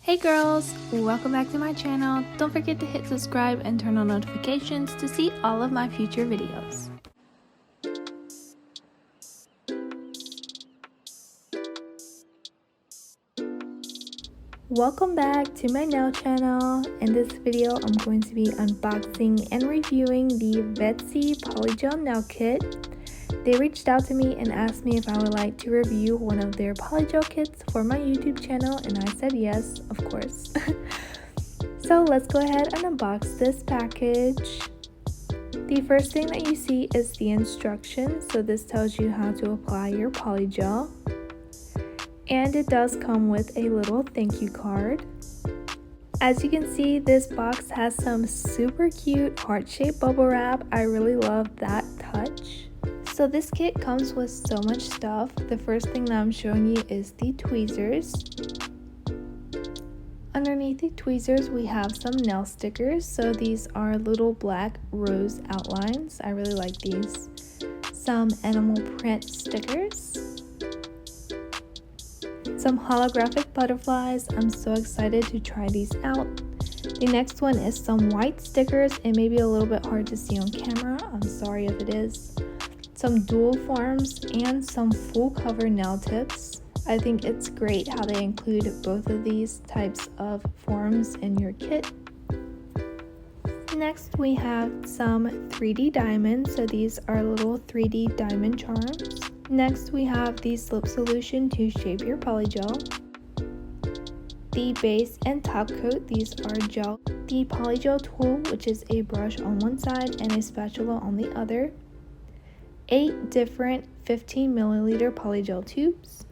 Hey girls, welcome back to my channel. Don't forget to hit subscribe and turn on notifications to see all of my future videos. Welcome back to my nail channel. In this video, I'm going to be unboxing and reviewing the Vettsy Polygel nail kit. They reached out to me and asked me if I would like to review one of their polygel kits for my YouTube channel, and I said yes, of course. So let's go ahead and unbox this package. The first thing that you see is the instructions. So this tells you how to apply your polygel. And it does come with a little thank you card. As you can see, this box has some super cute heart-shaped bubble wrap. I really love that touch. So this kit comes with so much stuff. The first thing that I'm showing you is the tweezers. Underneath the tweezers, we have some nail stickers. So these are little black rose outlines. I really like these. Some animal print stickers. Some holographic butterflies. I'm so excited to try these out. The next one is some white stickers. It may be a little bit hard to see on camera. I'm sorry if it is. Some dual forms and some full cover nail tips. I think it's great how they include both of these types of forms in your kit. Next we have some 3D diamonds. So these are little 3D diamond charms. Next we have the slip solution to shape your polygel. The base and top coat, these are gel. The polygel tool, which is a brush on one side and a spatula on the other. 8 different 15 milliliter polygel tubes.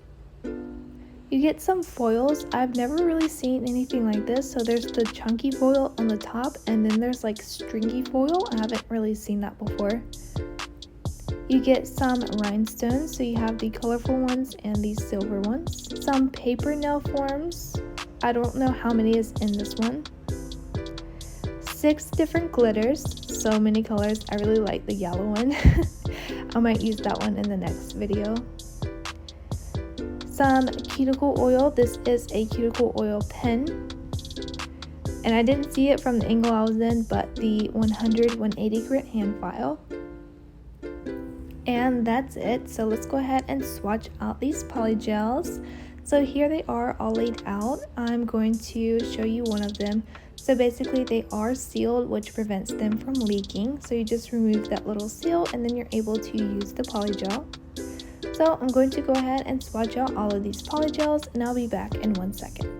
You get some foils. I've never really seen anything like this. So there's the chunky foil on the top, and then there's like stringy foil. I haven't really seen that before. You get some rhinestones, so you have the colorful ones and the silver ones. Some paper nail forms. I don't know how many is in this one. 6 different glitters, so many colors. I really like the yellow one. I might use that one in the next video. Some cuticle oil. This is a cuticle oil pen. And I didn't see it from the angle I was in, but the 180 grit hand file. And that's it. So let's go ahead and swatch out these polygels. So here they are all laid out. I'm going to show you one of them. So basically they are sealed, which prevents them from leaking. So you just remove that little seal and then you're able to use the polygel. So I'm going to go ahead and swatch out all of these polygels, and I'll be back in 1 second.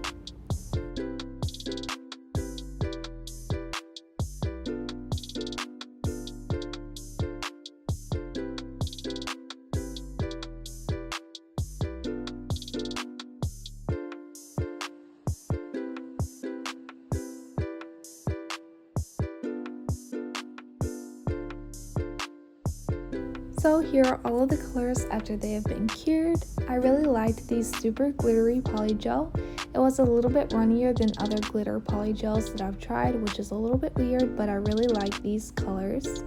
So here are all of the colors after they have been cured. I really liked these super glittery polygel. It was a little bit runnier than other glitter polygels that I've tried, which is a little bit weird, but I really like these colors.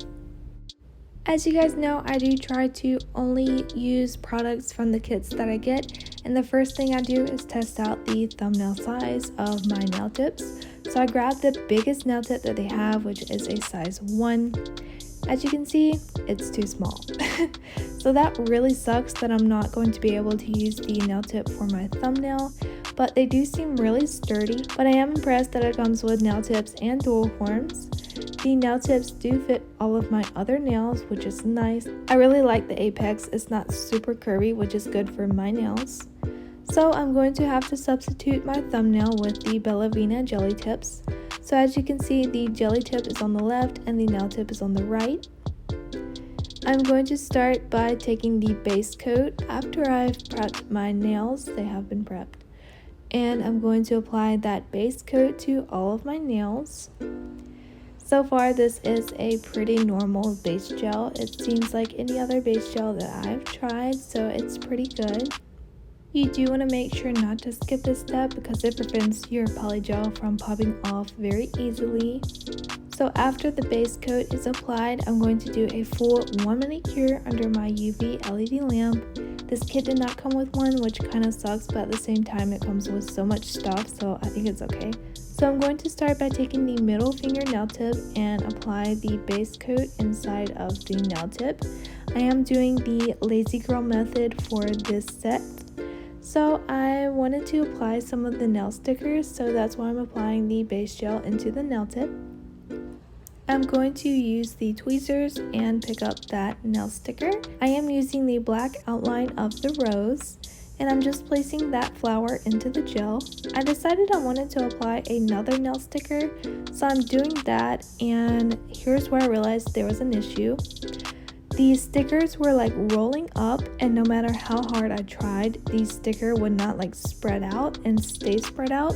As you guys know, I do try to only use products from the kits that I get, and the first thing I do is test out the thumbnail size of my nail tips. So I grabbed the biggest nail tip that they have, which is a size 1. As you can see, it's too small. So that really sucks that I'm not going to be able to use the nail tip for my thumbnail, but they do seem really sturdy. But I am impressed that it comes with nail tips and dual forms. The nail tips do fit all of my other nails, which is nice. I really like the apex. It's not super curvy, which is good for my nails. So I'm going to have to substitute my thumbnail with the Bellavina jelly tips. So as you can see, the jelly tip is on the left and the nail tip is on the right. I'm going to start by taking the base coat after I've prepped my nails. They have been prepped. And I'm going to apply that base coat to all of my nails. So far, this is a pretty normal base gel. It seems like any other base gel that I've tried, so it's pretty good. You do want to make sure not to skip this step because it prevents your polygel from popping off very easily. So after the base coat is applied, I'm going to do a full 1 minute cure under my UV LED lamp. This kit did not come with one, which kind of sucks, but at the same time it comes with so much stuff, so I think it's okay. So I'm going to start by taking the middle finger nail tip and apply the base coat inside of the nail tip. I am doing the lazy girl method for this set. So I wanted to apply some of the nail stickers, so that's why I'm applying the base gel into the nail tip. I'm going to use the tweezers and pick up that nail sticker. I am using the black outline of the rose, and I'm just placing that flower into the gel. I decided I wanted to apply another nail sticker, so I'm doing that, and here's where I realized there was an issue. These stickers were like rolling up, and no matter how hard I tried, the sticker would not like spread out and stay spread out.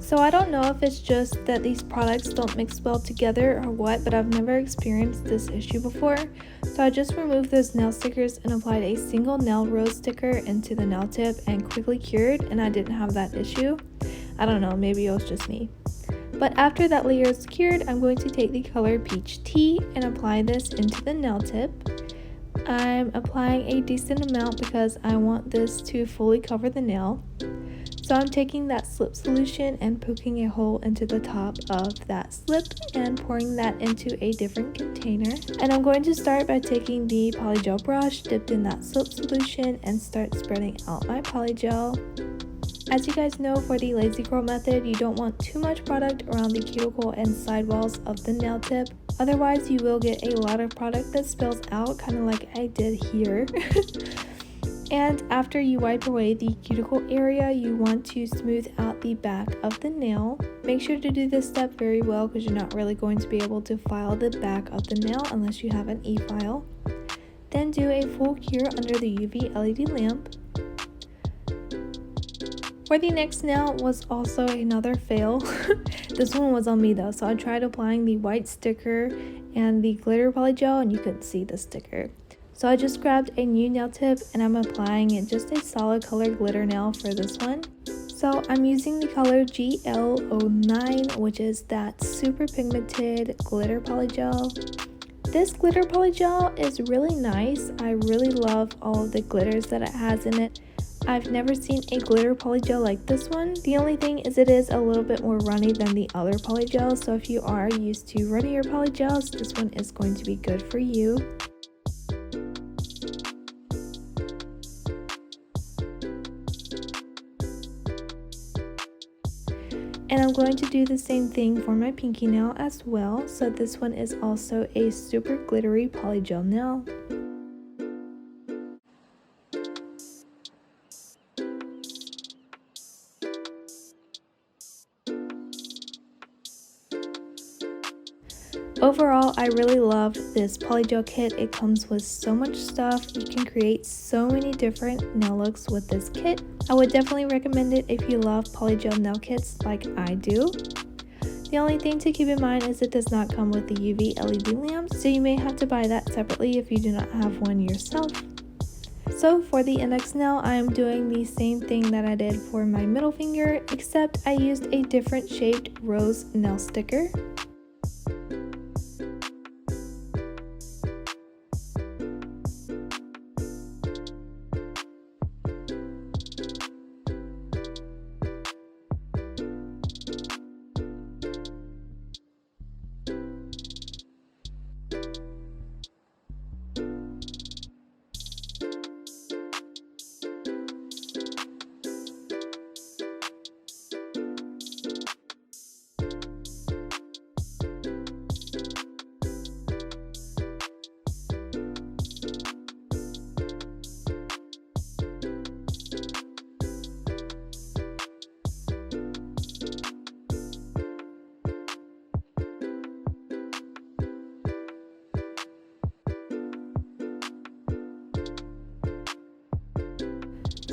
So I don't know if it's just that these products don't mix well together or what, but I've never experienced this issue before. So I just removed those nail stickers and applied a single nail rose sticker into the nail tip and quickly cured, and I didn't have that issue. I don't know, maybe it was just me. But after that layer is cured, I'm going to take the color Peach Tea and apply this into the nail tip. I'm applying a decent amount because I want this to fully cover the nail. So I'm taking that slip solution and poking a hole into the top of that slip and pouring that into a different container. And I'm going to start by taking the polygel brush dipped in that slip solution and start spreading out my polygel. As you guys know, for the lazy girl method, you don't want too much product around the cuticle and sidewalls of the nail tip. Otherwise, you will get a lot of product that spills out, kind of like I did here. And after you wipe away the cuticle area, you want to smooth out the back of the nail. Make sure to do this step very well because you're not really going to be able to file the back of the nail unless you have an e-file. Then do a full cure under the UV LED lamp. For the next nail was also another fail. This one was on me though, so I tried applying the white sticker and the glitter polygel and you couldn't see the sticker. So I just grabbed a new nail tip and I'm applying it just a solid color glitter nail for this one. So I'm using the color GL09, which is that super pigmented glitter polygel. This glitter polygel is really nice. I really love all of the glitters that it has in it. I've never seen a glitter polygel like this one. The only thing is it is a little bit more runny than the other polygels, so if you are used to runnier polygels, this one is going to be good for you. And I'm going to do the same thing for my pinky nail as well. So this one is also a super glittery polygel nail. Overall, I really love this polygel kit. It comes with so much stuff. You can create so many different nail looks with this kit. I would definitely recommend it if you love polygel nail kits like I do. The only thing to keep in mind is it does not come with the UV LED lamp, so you may have to buy that separately if you do not have one yourself. So for the index nail, I am doing the same thing that I did for my middle finger, except I used a different shaped rose nail sticker.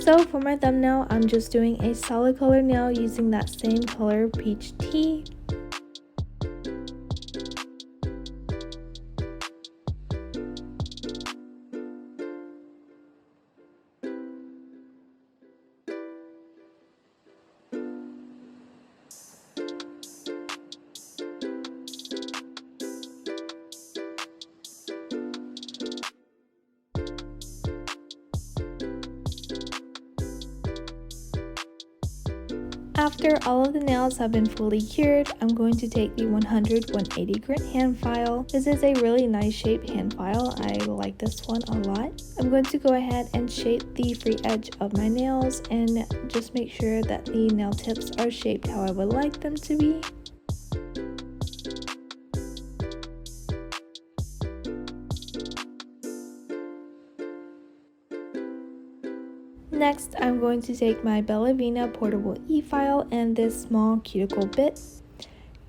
So for my thumbnail, I'm just doing a solid color nail using that same color Peach Tea. After all of the nails have been fully cured, I'm going to take the 100-180 grit hand file. This is a really nice shaped hand file. I like this one a lot. I'm going to go ahead and shape the free edge of my nails and just make sure that the nail tips are shaped how I would like them to be. Next, I'm going to take my Bella Vena portable e-file and this small cuticle bit,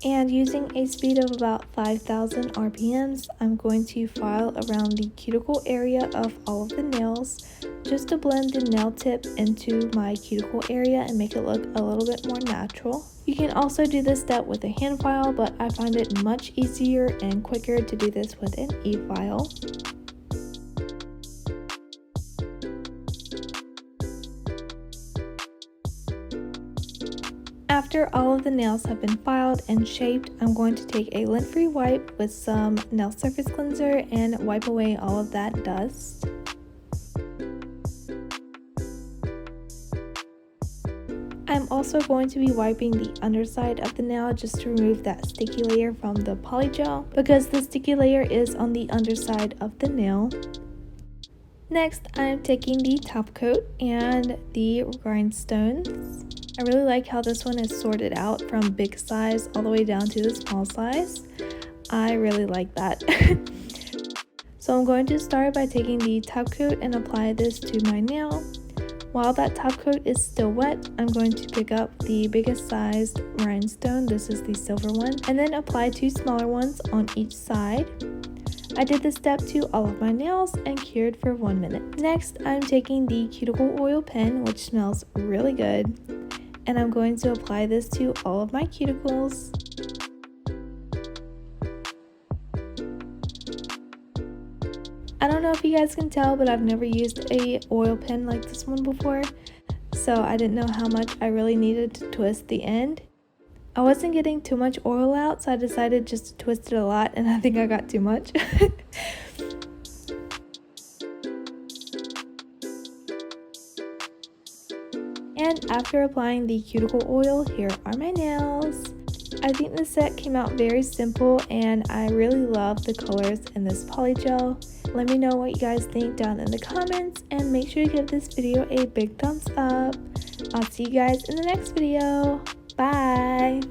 and using a speed of about 5,000 RPMs, I'm going to file around the cuticle area of all of the nails just to blend the nail tip into my cuticle area and make it look a little bit more natural. You can also do this step with a hand file, but I find it much easier and quicker to do this with an e-file. After all of the nails have been filed and shaped, I'm going to take a lint-free wipe with some nail surface cleanser and wipe away all of that dust. I'm also going to be wiping the underside of the nail just to remove that sticky layer from the polygel, because the sticky layer is on the underside of the nail. Next, I'm taking the top coat and the rhinestones. I really like how this one is sorted out from big size all the way down to the small size. I really like that. So I'm going to start by taking the top coat and apply this to my nail. While that top coat is still wet, I'm going to pick up the biggest sized rhinestone, this is the silver one, and then apply 2 smaller ones on each side. I did this step to all of my nails and cured for 1 minute. Next, I'm taking the cuticle oil pen, which smells really good, and I'm going to apply this to all of my cuticles. I don't know if you guys can tell, but I've never used a oil pen like this one before, so I didn't know how much I really needed to twist the end. I wasn't getting too much oil out, so I decided just to twist it a lot, and I think I got too much. And after applying the cuticle oil, here are my nails. I think this set came out very simple, and I really love the colors in this polygel. Let me know what you guys think down in the comments, and make sure to give this video a big thumbs up. I'll see you guys in the next video. Bye!